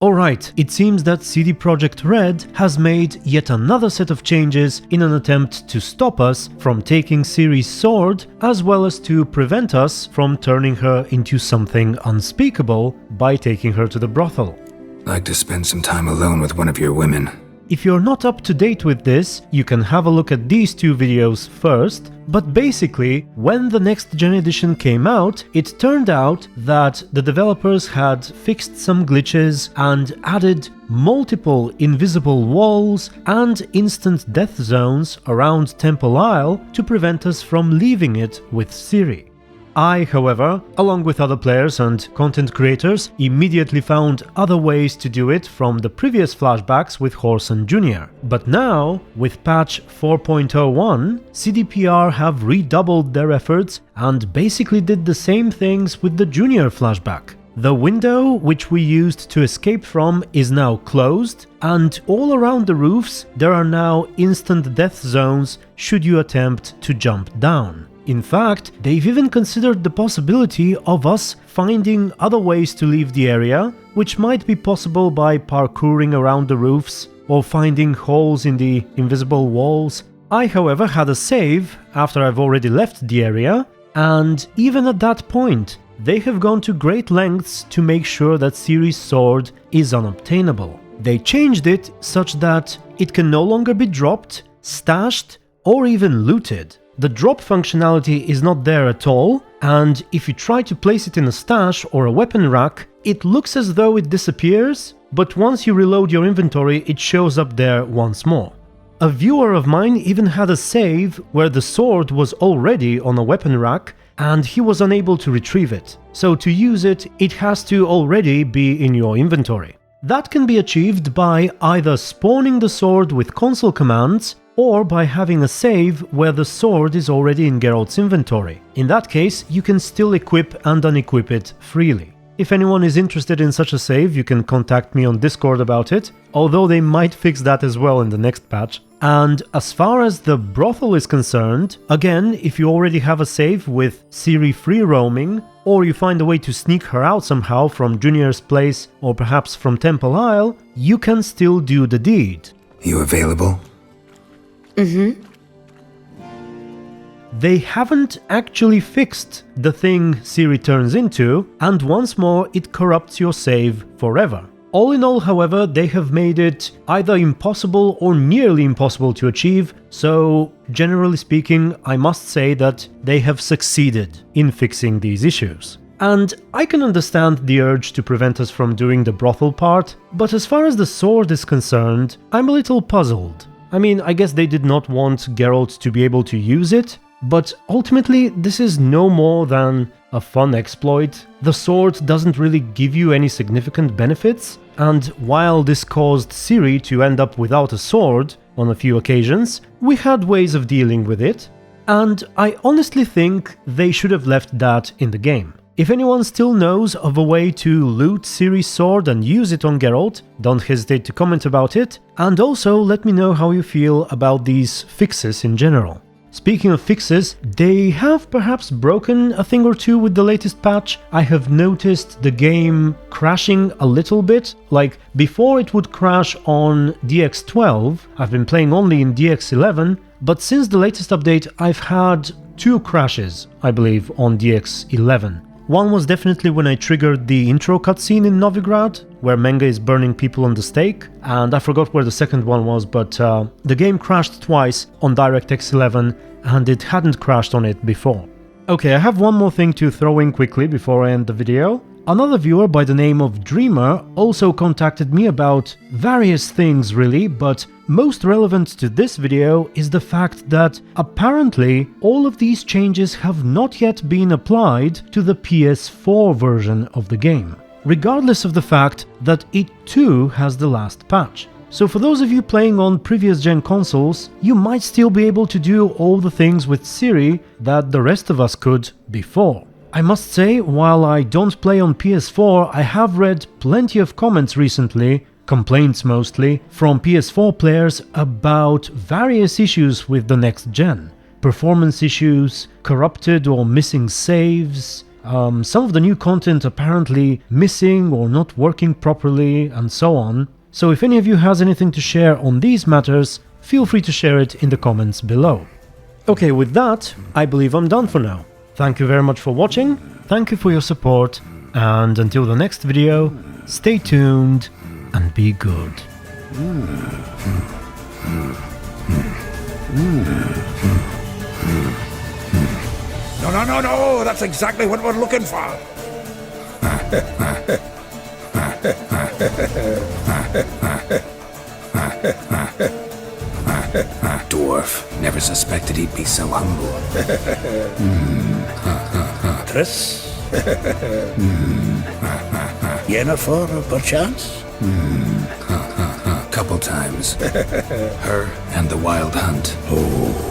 Alright, it seems that CD Projekt Red has made yet another set of changes in an attempt to stop us from taking Ciri's sword, as well as to prevent us from turning her into something unspeakable by taking her to the brothel. Like to spend some time alone with one of your women. If you're not up to date with this, you can have a look at these two videos first, but basically, when the Next Gen edition came out, it turned out that the developers had fixed some glitches and added multiple invisible walls and instant death zones around Temple Isle to prevent us from leaving it with Ciri. I, however, along with other players and content creators, immediately found other ways to do it from the previous flashbacks with Horse and Junior. But now, with patch 4.01, CDPR have redoubled their efforts and basically did the same things with the Junior flashback. The window which we used to escape from is now closed, and all around the roofs there are now instant death zones should you attempt to jump down. In fact, they've even considered the possibility of us finding other ways to leave the area, which might be possible by parkouring around the roofs or finding holes in the invisible walls. I, however, had a save after I've already left the area, and even at that point, they have gone to great lengths to make sure that Ciri's sword is unobtainable. They changed it such that it can no longer be dropped, stashed, or even looted. The drop functionality is not there at all, and if you try to place it in a stash or a weapon rack, it looks as though it disappears, but once you reload your inventory, it shows up there once more. A viewer of mine even had a save where the sword was already on a weapon rack, and he was unable to retrieve it. So to use it, it has to already be in your inventory. That can be achieved by either spawning the sword with console commands, or by having a save where the sword is already in Geralt's inventory. In that case, you can still equip and unequip it freely. If anyone is interested in such a save, you can contact me on Discord about it, although they might fix that as well in the next patch. And as far as the brothel is concerned, again, if you already have a save with Ciri free roaming, or you find a way to sneak her out somehow from Junior's place or perhaps from Temple Isle, you can still do the deed. You available? They haven't actually fixed the thing Ciri turns into, and once more it corrupts your save forever. All in all, however, they have made it either impossible or nearly impossible to achieve, so generally speaking, I must say that they have succeeded in fixing these issues. And I can understand the urge to prevent us from doing the brothel part, but as far as the sword is concerned, I'm a little puzzled. I mean, I guess they did not want Geralt to be able to use it, but ultimately this is no more than a fun exploit. The sword doesn't really give you any significant benefits, and while this caused Ciri to end up without a sword on a few occasions, we had ways of dealing with it, and I honestly think they should have left that in the game. If anyone still knows of a way to loot Ciri's sword and use it on Geralt, don't hesitate to comment about it, and also let me know how you feel about these fixes in general. Speaking of fixes, they have perhaps broken a thing or two with the latest patch. I have noticed the game crashing a little bit, like before it would crash on DX12, I've been playing only in DX11, but since the latest update I've had 2 crashes, I believe, on DX11. One was definitely when I triggered the intro cutscene in Novigrad, where Menge is burning people on the stake, and I forgot where the second one was, but the game crashed twice on DirectX 11, and it hadn't crashed on it before. Okay, I have one more thing to throw in quickly before I end the video. Another viewer by the name of Dreamer also contacted me about various things really, but most relevant to this video is the fact that apparently all of these changes have not yet been applied to the PS4 version of the game, regardless of the fact that it too has the last patch. So for those of you playing on previous gen consoles, you might still be able to do all the things with Ciri that the rest of us could before. I must say, while I don't play on PS4, I have read plenty of comments recently, complaints mostly, from PS4 players about various issues with the next gen. Performance issues, corrupted or missing saves, some of the new content apparently missing or not working properly, and so on. So if any of you has anything to share on these matters, feel free to share it in the comments below. Okay, with that, I believe I'm done for now. Thank you very much for watching, thank you for your support, and until the next video, stay tuned and be good. No, that's exactly what we're looking for. Dwarf. Never suspected he'd be so humble. Triss? Yennefer, perchance? Couple times. Her and the Wild Hunt. Oh.